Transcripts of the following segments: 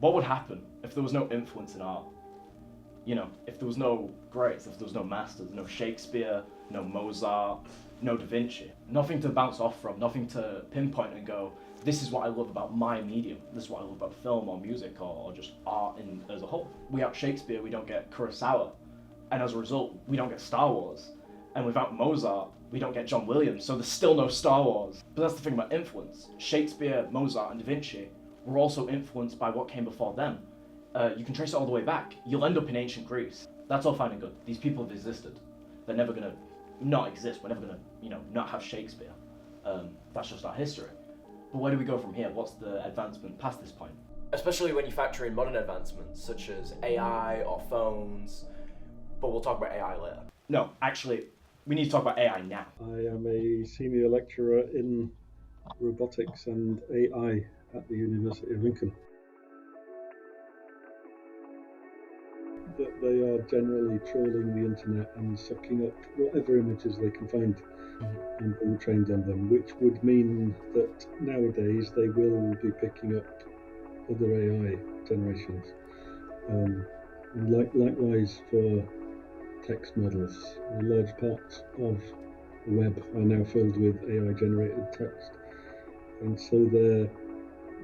What would happen if there was no influence in art? You know, if there was no greats, if there was no masters, no Shakespeare, no Mozart, no Da Vinci, nothing to bounce off from, nothing to pinpoint and go, this is what I love about my medium, this is what I love about film or music or just art as a whole. Without Shakespeare, we don't get Kurosawa, and as a result, we don't get Star Wars. And without Mozart, we don't get John Williams, so there's still no Star Wars. But that's the thing about influence. Shakespeare, Mozart, and Da Vinci were also influenced by what came before them. You can trace it all the way back. You'll end up in ancient Greece. That's all fine and good. These people have existed. They're never gonna not exist. We're never gonna, not have Shakespeare. That's just our history. But where do we go from here? What's the advancement past this point? Especially when you factor in modern advancements, such as AI or phones. But we'll talk about AI later. No, actually, we need to talk about AI now. I am a senior lecturer in robotics and AI at the University of Lincoln. That they are generally trawling the internet and sucking up whatever images they can find and being trained on them, which would mean that nowadays they will be picking up other AI generations. Likewise for text models. Large parts of the web are now filled with AI generated text, and so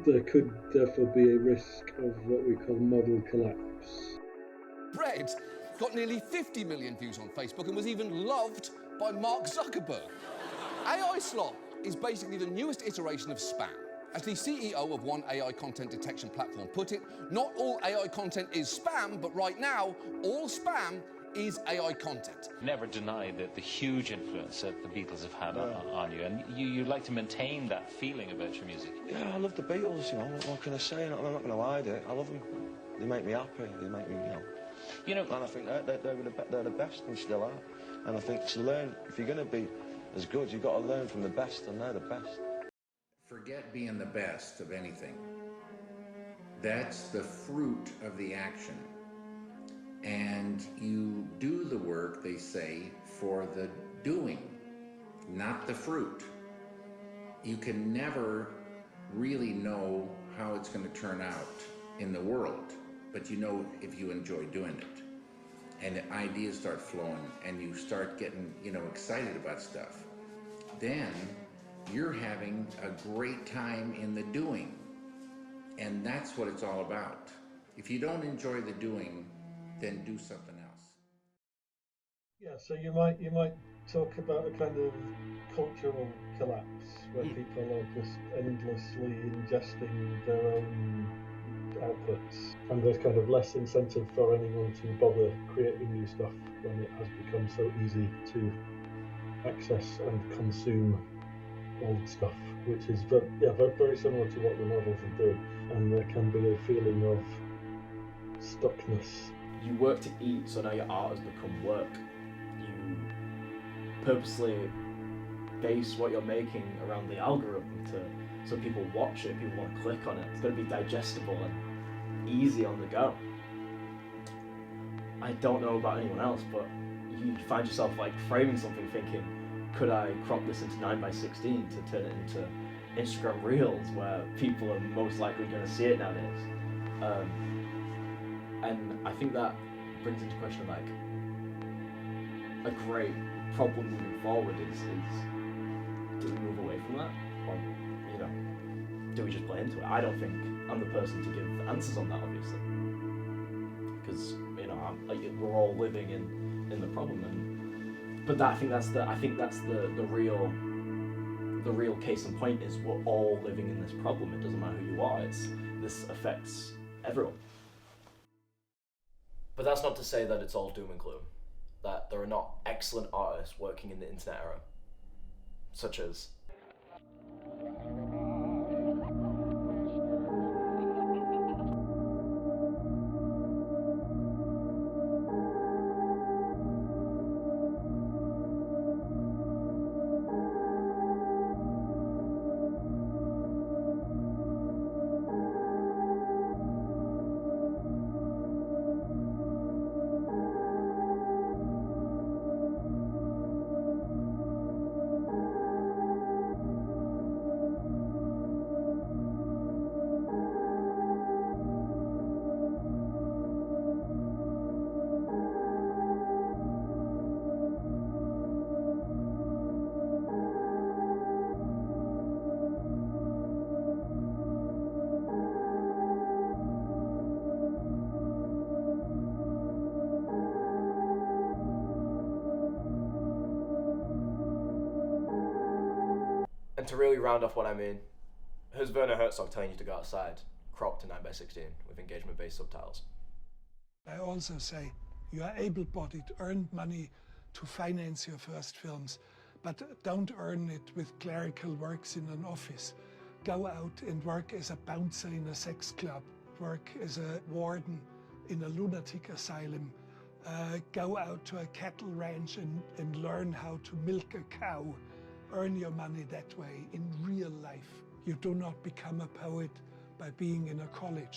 there could therefore be a risk of what we call model collapse. Red got nearly 50 million views on Facebook and was even loved by Mark Zuckerberg. AI slop is basically the newest iteration of spam. As the CEO of one AI content detection platform put it, not all AI content is spam, but right now, all spam is AI content. Never deny the huge influence that the Beatles have had on you, and you like to maintain that feeling about your music. Yeah, I love the Beatles, what can I say? I'm not going to hide it. I love them. They make me happy. They make me, and I think they're the best and still are. And I think to learn, if you're going to be as good, you've got to learn from the best, and they're the best. Forget being the best of anything. That's the fruit of the action. And you do the work, they say, for the doing, not the fruit. You can never really know how it's going to turn out in the world, but you know if you enjoy doing it. And the ideas start flowing and you start getting, excited about stuff. Then you're having a great time in the doing. And that's what it's all about. If you don't enjoy the doing, then do something else. Yeah, so you might talk about a kind of cultural collapse where people are just endlessly ingesting their own outputs, and there's kind of less incentive for anyone to bother creating new stuff when it has become so easy to access and consume old stuff, which is very similar to what the models are doing. And there can be a feeling of stuckness. You work to eat, so now your art has become work. You purposely base what you're making around the algorithm so people watch it, people want to click on it. It's going to be digestible and easy on the go. I don't know about anyone else, but you find yourself framing something thinking, could I crop this into 9x16 to turn it into Instagram Reels where people are most likely going to see it nowadays? And I think that brings into question a great problem moving forward is do we move away from that, or do we just play into it? I don't think I'm the person to give answers on that, obviously, because we're all living in the problem. But I think that's the real case in point is we're all living in this problem. It doesn't matter who you are. This affects everyone. But that's not to say that it's all doom and gloom, that there are not excellent artists working in the internet era, such as And to really round off what I mean, here's Werner Herzog telling you to go outside, cropped to 9:16 with engagement-based subtitles. I also say you are able-bodied, earn money to finance your first films, but don't earn it with clerical works in an office. Go out and work as a bouncer in a sex club, work as a warden in a lunatic asylum, go out to a cattle ranch and learn how to milk a cow. Earn your money that way in real life. You do not become a poet by being in a college